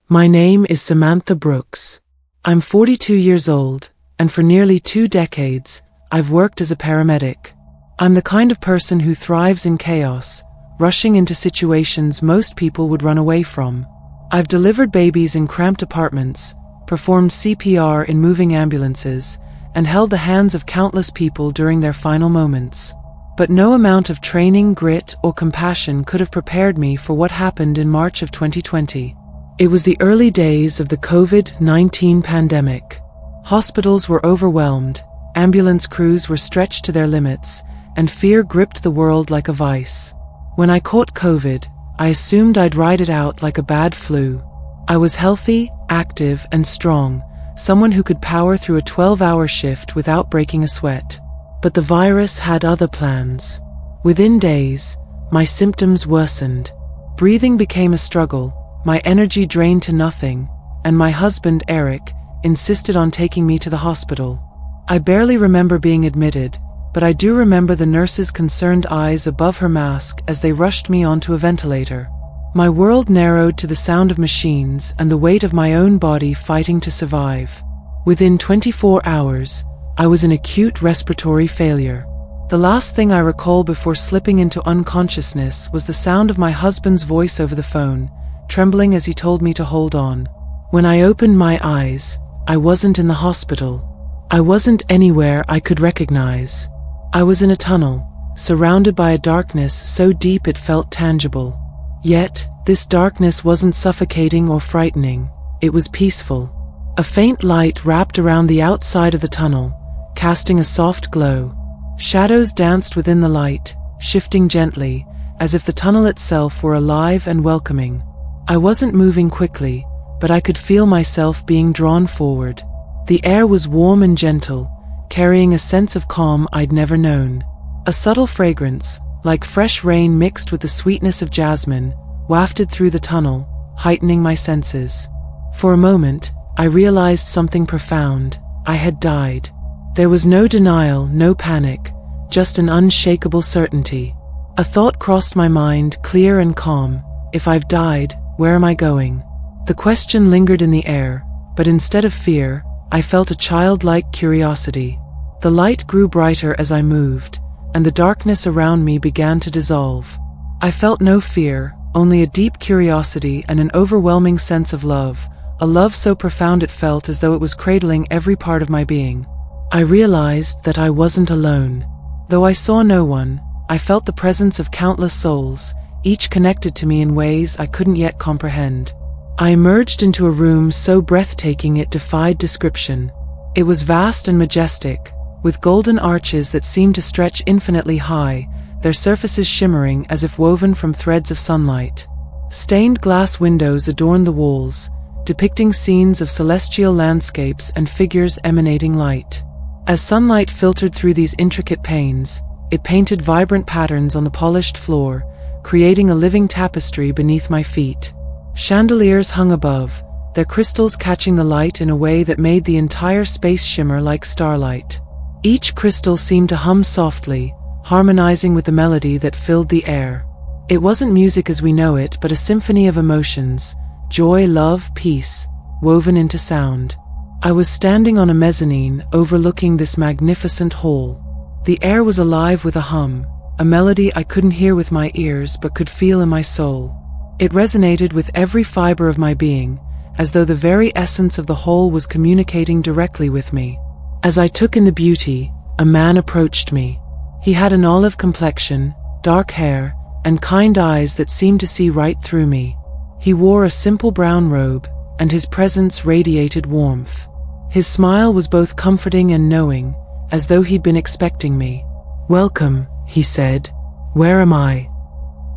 My name is Samantha Brooks. I'm 42 years old, and for nearly 2 decades, I've worked as a paramedic. I'm the kind of person who thrives in chaos, rushing into situations most people would run away from. I've delivered babies in cramped apartments, performed CPR in moving ambulances, and held the hands of countless people during their final moments. But no amount of training, grit, or compassion could have prepared me for what happened in March of 2020. It was the early days of the COVID-19 pandemic. Hospitals were overwhelmed, ambulance crews were stretched to their limits, and fear gripped the world like a vice. When I caught COVID, I assumed I'd ride it out like a bad flu. I was healthy, active, and strong, someone who could power through a 12-hour shift without breaking a sweat. But the virus had other plans. Within days, my symptoms worsened. Breathing became a struggle, my energy drained to nothing, and my husband, Eric, insisted on taking me to the hospital. I barely remember being admitted, but I do remember the nurse's concerned eyes above her mask as they rushed me onto a ventilator. My world narrowed to the sound of machines and the weight of my own body fighting to survive. Within 24 hours, I was in acute respiratory failure. The last thing I recall before slipping into unconsciousness was the sound of my husband's voice over the phone, trembling as he told me to hold on. When I opened my eyes, I wasn't in the hospital. I wasn't anywhere I could recognize. I was in a tunnel, surrounded by a darkness so deep it felt tangible. Yet, this darkness wasn't suffocating or frightening, it was peaceful. A faint light wrapped around the outside of the tunnel, casting a soft glow. Shadows danced within the light, shifting gently, as if the tunnel itself were alive and welcoming. I wasn't moving quickly, but I could feel myself being drawn forward. The air was warm and gentle, carrying a sense of calm I'd never known. A subtle fragrance, like fresh rain mixed with the sweetness of jasmine, wafted through the tunnel, heightening my senses. For a moment, I realized something profound. I had died. There was no denial, no panic, just an unshakable certainty. A thought crossed my mind, clear and calm. If I've died, where am I going? The question lingered in the air, but instead of fear, I felt a childlike curiosity. The light grew brighter as I moved, and the darkness around me began to dissolve. I felt no fear, only a deep curiosity and an overwhelming sense of love, a love so profound it felt as though it was cradling every part of my being. I realized that I wasn't alone. Though I saw no one, I felt the presence of countless souls, each connected to me in ways I couldn't yet comprehend. I emerged into a room so breathtaking it defied description. It was vast and majestic, with golden arches that seemed to stretch infinitely high, their surfaces shimmering as if woven from threads of sunlight. Stained glass windows adorned the walls, depicting scenes of celestial landscapes and figures emanating light. As sunlight filtered through these intricate panes, it painted vibrant patterns on the polished floor, creating a living tapestry beneath my feet. Chandeliers hung above, their crystals catching the light in a way that made the entire space shimmer like starlight. Each crystal seemed to hum softly, harmonizing with the melody that filled the air. It wasn't music as we know it, but a symphony of emotions, joy, love, peace, woven into sound. I was standing on a mezzanine overlooking this magnificent hall. The air was alive with a hum, a melody I couldn't hear with my ears but could feel in my soul. It resonated with every fiber of my being, as though the very essence of the whole was communicating directly with me. As I took in the beauty, a man approached me. He had an olive complexion, dark hair, and kind eyes that seemed to see right through me. He wore a simple brown robe, and his presence radiated warmth. His smile was both comforting and knowing, as though he'd been expecting me. "Welcome," he said. "Where am I?"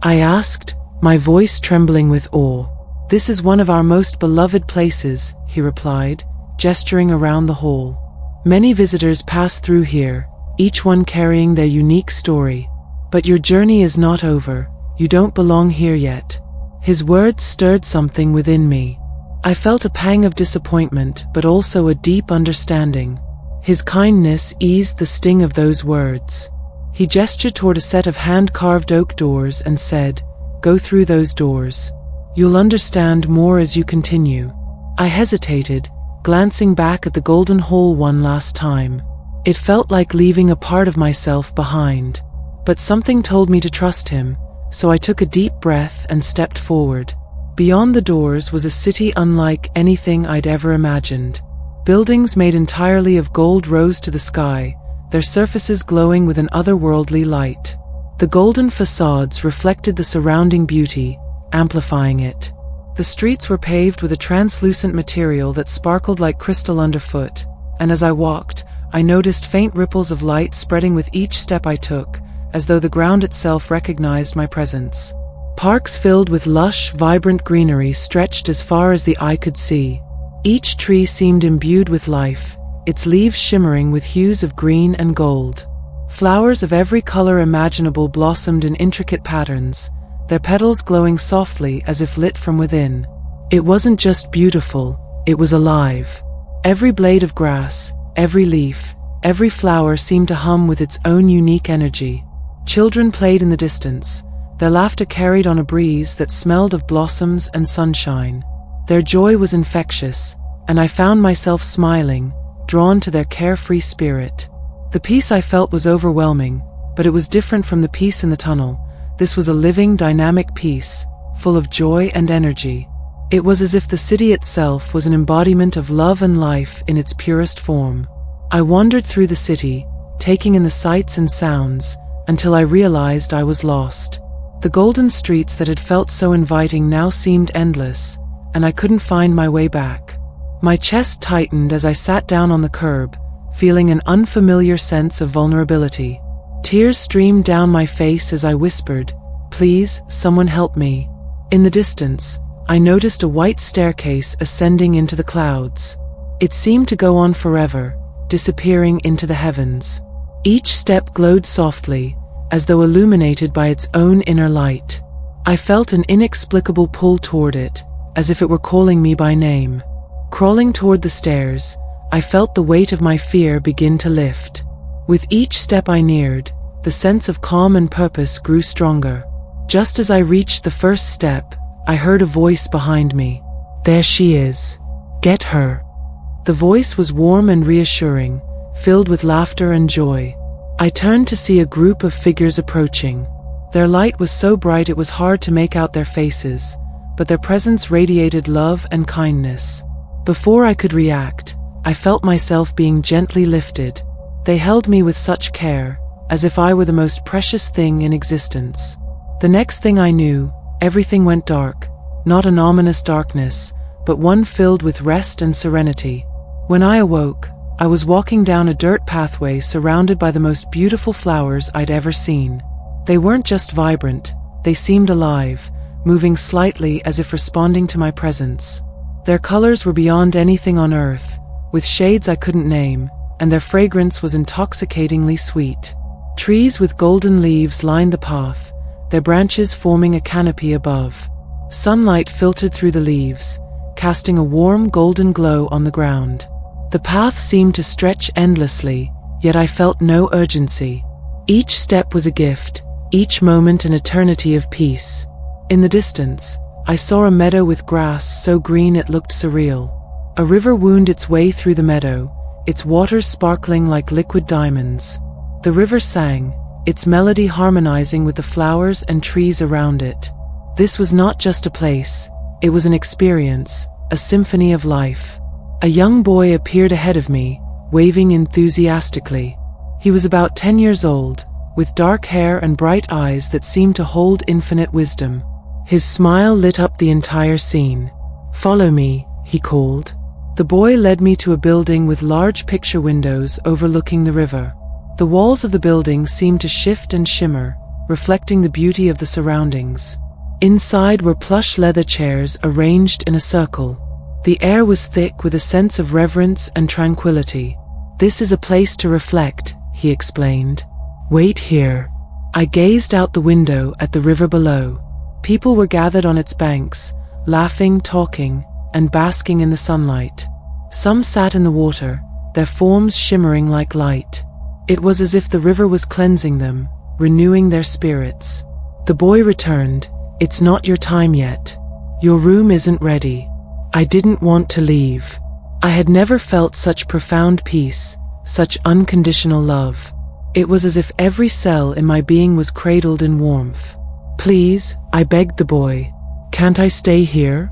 I asked, my voice trembling with awe. "This is one of our most beloved places," he replied, gesturing around the hall. "Many visitors pass through here, each one carrying their unique story. But your journey is not over, you don't belong here yet." His words stirred something within me. I felt a pang of disappointment, but also a deep understanding. His kindness eased the sting of those words. He gestured toward a set of hand-carved oak doors and said, "Go through those doors. You'll understand more as you continue." I hesitated, glancing back at the golden hole one last time. It felt like leaving a part of myself behind. But something told me to trust him, so I took a deep breath and stepped forward. Beyond the doors was a city unlike anything I'd ever imagined. Buildings made entirely of gold rose to the sky, their surfaces glowing with an otherworldly light. The golden facades reflected the surrounding beauty, amplifying it. The streets were paved with a translucent material that sparkled like crystal underfoot, and as I walked, I noticed faint ripples of light spreading with each step I took, as though the ground itself recognized my presence. Parks filled with lush, vibrant greenery stretched as far as the eye could see. Each tree seemed imbued with life, its leaves shimmering with hues of green and gold. Flowers of every color imaginable blossomed in intricate patterns, their petals glowing softly as if lit from within. It wasn't just beautiful, it was alive. Every blade of grass, every leaf, every flower seemed to hum with its own unique energy. Children played in the distance, their laughter carried on a breeze that smelled of blossoms and sunshine. Their joy was infectious, and I found myself smiling, drawn to their carefree spirit. The peace I felt was overwhelming, but it was different from the peace in the tunnel. This was a living, dynamic peace, full of joy and energy. It was as if the city itself was an embodiment of love and life in its purest form. I wandered through the city, taking in the sights and sounds, until I realized I was lost. The golden streets that had felt so inviting now seemed endless, and I couldn't find my way back. My chest tightened as I sat down on the curb, feeling an unfamiliar sense of vulnerability. Tears streamed down my face as I whispered, "Please, someone help me." In the distance, I noticed a white staircase ascending into the clouds. It seemed to go on forever, disappearing into the heavens. Each step glowed softly, as though illuminated by its own inner light. I felt an inexplicable pull toward it, as if it were calling me by name. Crawling toward the stairs, I felt the weight of my fear begin to lift. With each step I neared, the sense of calm and purpose grew stronger. Just as I reached the first step, I heard a voice behind me. "There she is. Get her." The voice was warm and reassuring, filled with laughter and joy. I turned to see a group of figures approaching. Their light was so bright it was hard to make out their faces, but their presence radiated love and kindness. Before I could react, I felt myself being gently lifted. They held me with such care, as if I were the most precious thing in existence. The next thing I knew, everything went dark, not an ominous darkness, but one filled with rest and serenity. When I awoke, I was walking down a dirt pathway surrounded by the most beautiful flowers I'd ever seen. They weren't just vibrant, they seemed alive, moving slightly as if responding to my presence. Their colors were beyond anything on earth, with shades I couldn't name, and their fragrance was intoxicatingly sweet. Trees with golden leaves lined the path, their branches forming a canopy above. Sunlight filtered through the leaves, casting a warm golden glow on the ground. The path seemed to stretch endlessly, yet I felt no urgency. Each step was a gift, each moment an eternity of peace. In the distance, I saw a meadow with grass so green it looked surreal. A river wound its way through the meadow, its waters sparkling like liquid diamonds. The river sang, its melody harmonizing with the flowers and trees around it. This was not just a place, it was an experience, a symphony of life. A young boy appeared ahead of me, waving enthusiastically. He was about 10 years old, with dark hair and bright eyes that seemed to hold infinite wisdom. His smile lit up the entire scene. "Follow me," he called. The boy led me to a building with large picture windows overlooking the river. The walls of the building seemed to shift and shimmer, reflecting the beauty of the surroundings. Inside were plush leather chairs arranged in a circle. The air was thick with a sense of reverence and tranquility. "This is a place to reflect," he explained. "Wait here." I gazed out the window at the river below. People were gathered on its banks, laughing, talking, and basking in the sunlight. Some sat in the water, their forms shimmering like light. It was as if the river was cleansing them, renewing their spirits. The boy returned, "It's not your time yet." Your room isn't ready. I didn't want to leave. I had never felt such profound peace, such unconditional love. It was as if every cell in my being was cradled in warmth. Please, I begged the boy. Can't I stay here?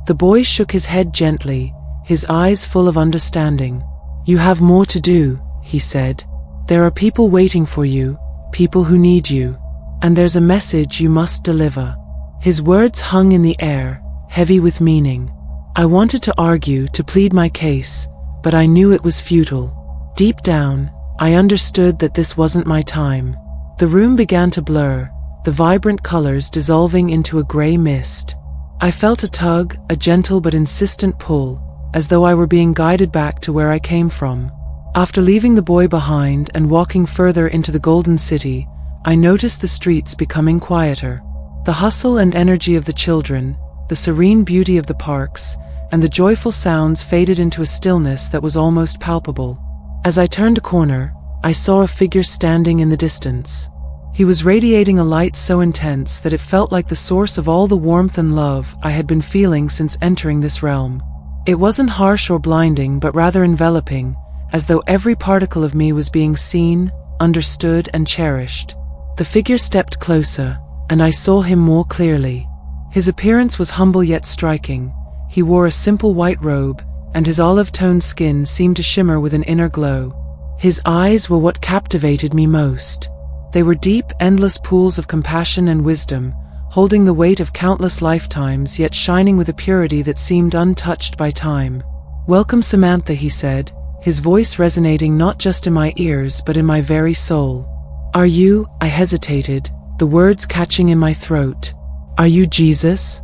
The boy shook his head gently, his eyes full of understanding. You have more to do, he said. There are people waiting for you, people who need you. And there's a message you must deliver. His words hung in the air, heavy with meaning. I wanted to argue, to plead my case, but I knew it was futile. Deep down, I understood that this wasn't my time. The room began to blur, the vibrant colors dissolving into a gray mist. I felt a tug, a gentle but insistent pull, as though I were being guided back to where I came from. After leaving the boy behind and walking further into the Golden City, I noticed the streets becoming quieter. The hustle and energy of the children, the serene beauty of the parks, and the joyful sounds faded into a stillness that was almost palpable. As I turned a corner, I saw a figure standing in the distance. He was radiating a light so intense that it felt like the source of all the warmth and love I had been feeling since entering this realm. It wasn't harsh or blinding, but rather enveloping, as though every particle of me was being seen, understood, and cherished. The figure stepped closer, and I saw him more clearly. His appearance was humble yet striking. He wore a simple white robe, and his olive-toned skin seemed to shimmer with an inner glow. His eyes were what captivated me most. They were deep, endless pools of compassion and wisdom, holding the weight of countless lifetimes yet shining with a purity that seemed untouched by time. "Welcome, Samantha," he said, his voice resonating not just in my ears but in my very soul. "Are you?" I hesitated, the words catching in my throat. "Are you Jesus?"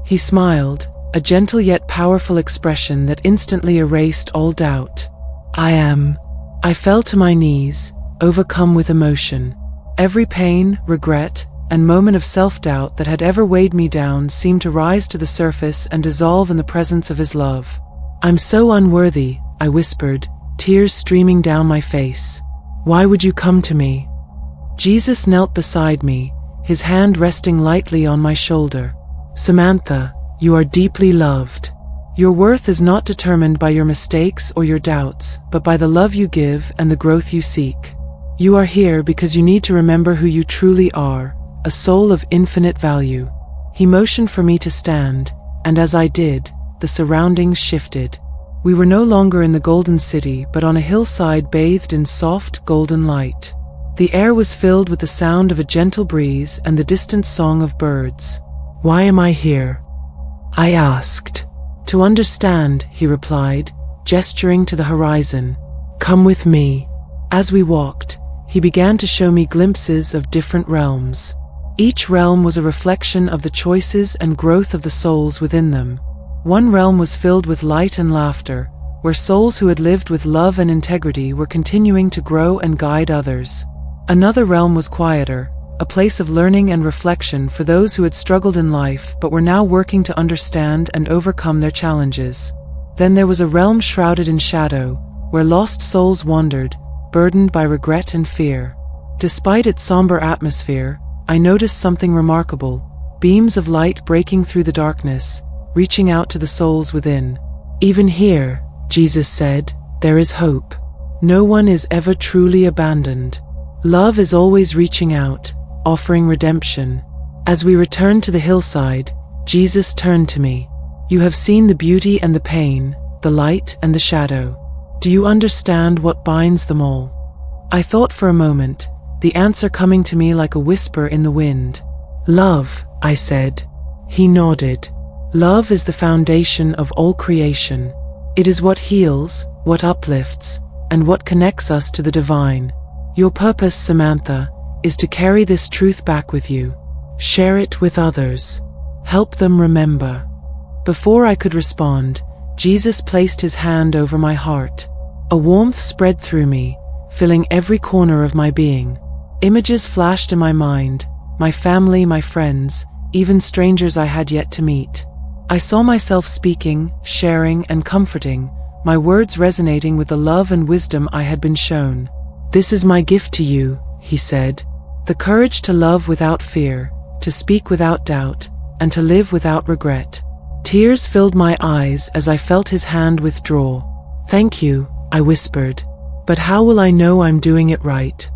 He smiled, a gentle yet powerful expression that instantly erased all doubt. "I am." I fell to my knees, overcome with emotion. Every pain, regret, and moment of self-doubt that had ever weighed me down seemed to rise to the surface and dissolve in the presence of his love. "I'm so unworthy," I whispered, tears streaming down my face. "Why would you come to me?" Jesus knelt beside me, his hand resting lightly on my shoulder. "Samantha, you are deeply loved. Your worth is not determined by your mistakes or your doubts, but by the love you give and the growth you seek. You are here because you need to remember who you truly are, a soul of infinite value." He motioned for me to stand, and as I did, the surroundings shifted. We were no longer in the Golden City, but on a hillside bathed in soft, golden light. The air was filled with the sound of a gentle breeze and the distant song of birds. "Why am I here?" I asked. "To understand," he replied, gesturing to the horizon. "Come with me." As we walked, he began to show me glimpses of different realms. Each realm was a reflection of the choices and growth of the souls within them. One realm was filled with light and laughter, where souls who had lived with love and integrity were continuing to grow and guide others. Another realm was quieter, a place of learning and reflection for those who had struggled in life but were now working to understand and overcome their challenges. Then there was a realm shrouded in shadow, where lost souls wandered, burdened by regret and fear. Despite its somber atmosphere, I noticed something remarkable: beams of light breaking through the darkness, reaching out to the souls within. "Even here," Jesus said, "there is hope. No one is ever truly abandoned. Love is always reaching out, offering redemption." As we returned to the hillside, Jesus turned to me. "You have seen the beauty and the pain, the light and the shadow. Do you understand what binds them all?" I thought for a moment, the answer coming to me like a whisper in the wind. "Love," I said. He nodded. "Love is the foundation of all creation. It is what heals, what uplifts, and what connects us to the divine. Your purpose, Samantha, is to carry this truth back with you. Share it with others. Help them remember." Before I could respond, Jesus placed his hand over my heart. A warmth spread through me, filling every corner of my being. Images flashed in my mind, my family, my friends, even strangers I had yet to meet. I saw myself speaking, sharing, and comforting, my words resonating with the love and wisdom I had been shown. "This is my gift to you," he said. "The courage to love without fear, to speak without doubt, and to live without regret. Tears filled my eyes as I felt his hand withdraw. "Thank you," I whispered. "But how will I know I'm doing it right?"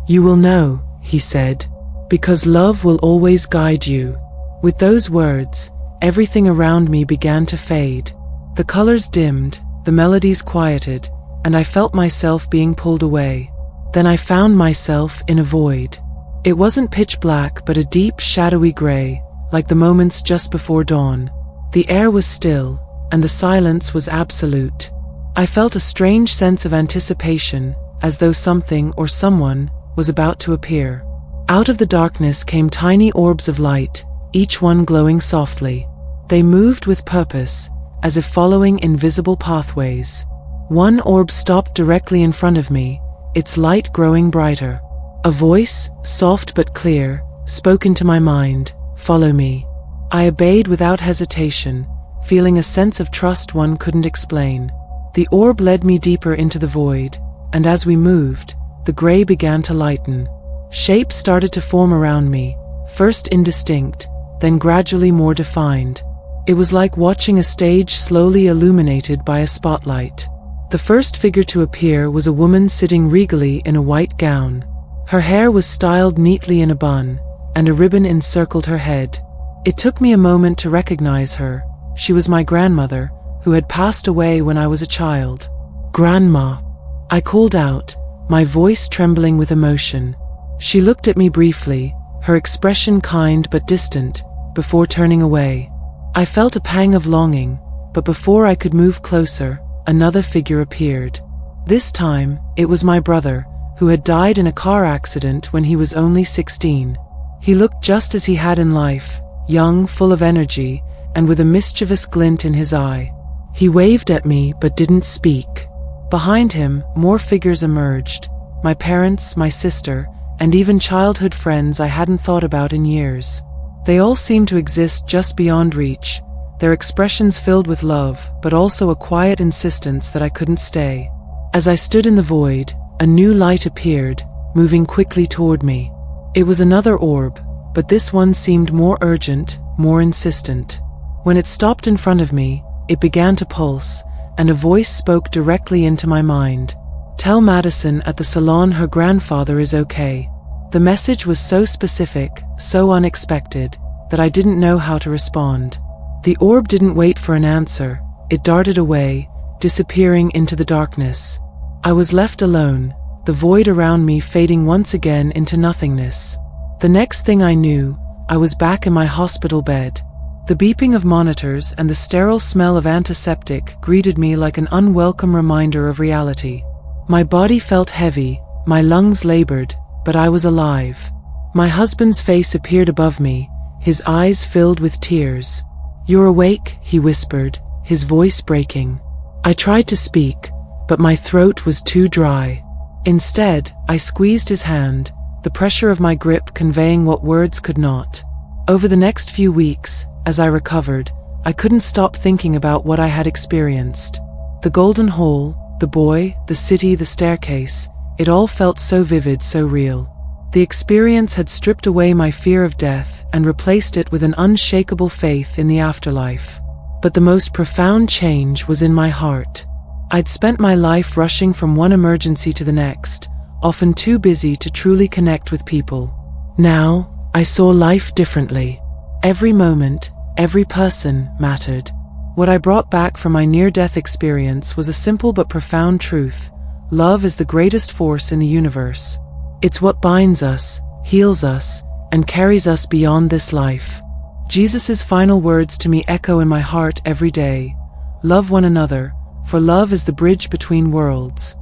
"You will know," he said, "because love will always guide you." With those words, everything around me began to fade. The colors dimmed, the melodies quieted, and I felt myself being pulled away. Then I found myself in a void. It wasn't pitch black but a deep, shadowy gray, like the moments just before dawn. The air was still, and the silence was absolute. I felt a strange sense of anticipation, as though something or someone was about to appear. Out of the darkness came tiny orbs of light, each one glowing softly. They moved with purpose, as if following invisible pathways. One orb stopped directly in front of me, its light growing brighter. A voice, soft but clear, spoke into my mind, "Follow me." I obeyed without hesitation, feeling a sense of trust one couldn't explain. The orb led me deeper into the void, and as we moved, the gray began to lighten. Shapes started to form around me, first indistinct, then gradually more defined. It was like watching a stage slowly illuminated by a spotlight. The first figure to appear was a woman sitting regally in a white gown. Her hair was styled neatly in a bun, and a ribbon encircled her head. It took me a moment to recognize her. She was my grandmother, who had passed away when I was a child. "Grandma," I called out, my voice trembling with emotion. She looked at me briefly, her expression kind but distant, before turning away. I felt a pang of longing, but before I could move closer, another figure appeared. This time, it was my brother, who had died in a car accident when he was only 16. He looked just as he had in life, young, full of energy, and with a mischievous glint in his eye. He waved at me but didn't speak. Behind him, more figures emerged. My parents, my sister, and even childhood friends I hadn't thought about in years. They all seemed to exist just beyond reach, their expressions filled with love, but also a quiet insistence that I couldn't stay. As I stood in the void, a new light appeared, moving quickly toward me. It was another orb, but this one seemed more urgent, more insistent. When it stopped in front of me, it began to pulse, and a voice spoke directly into my mind. "Tell Madison at the salon her grandfather is okay." The message was so specific, so unexpected, that I didn't know how to respond. The orb didn't wait for an answer. It darted away, disappearing into the darkness. I was left alone, the void around me fading once again into nothingness. The next thing I knew, I was back in my hospital bed. The beeping of monitors and the sterile smell of antiseptic greeted me like an unwelcome reminder of reality. My body felt heavy, my lungs labored, but I was alive. My husband's face appeared above me, his eyes filled with tears. "You're awake," he whispered, his voice breaking. I tried to speak, but my throat was too dry. Instead, I squeezed his hand, the pressure of my grip conveying what words could not. Over the next few weeks, as I recovered, I couldn't stop thinking about what I had experienced. The golden hole, the boy, the city, the staircase, it all felt so vivid, so real. The experience had stripped away my fear of death and replaced it with an unshakable faith in the afterlife. But the most profound change was in my heart. I'd spent my life rushing from one emergency to the next, often too busy to truly connect with people. Now, I saw life differently. Every moment, every person mattered. What I brought back from my near-death experience was a simple but profound truth. Love is the greatest force in the universe. It's what binds us, heals us, and carries us beyond this life. Jesus' final words to me echo in my heart every day. Love one another, for love is the bridge between worlds.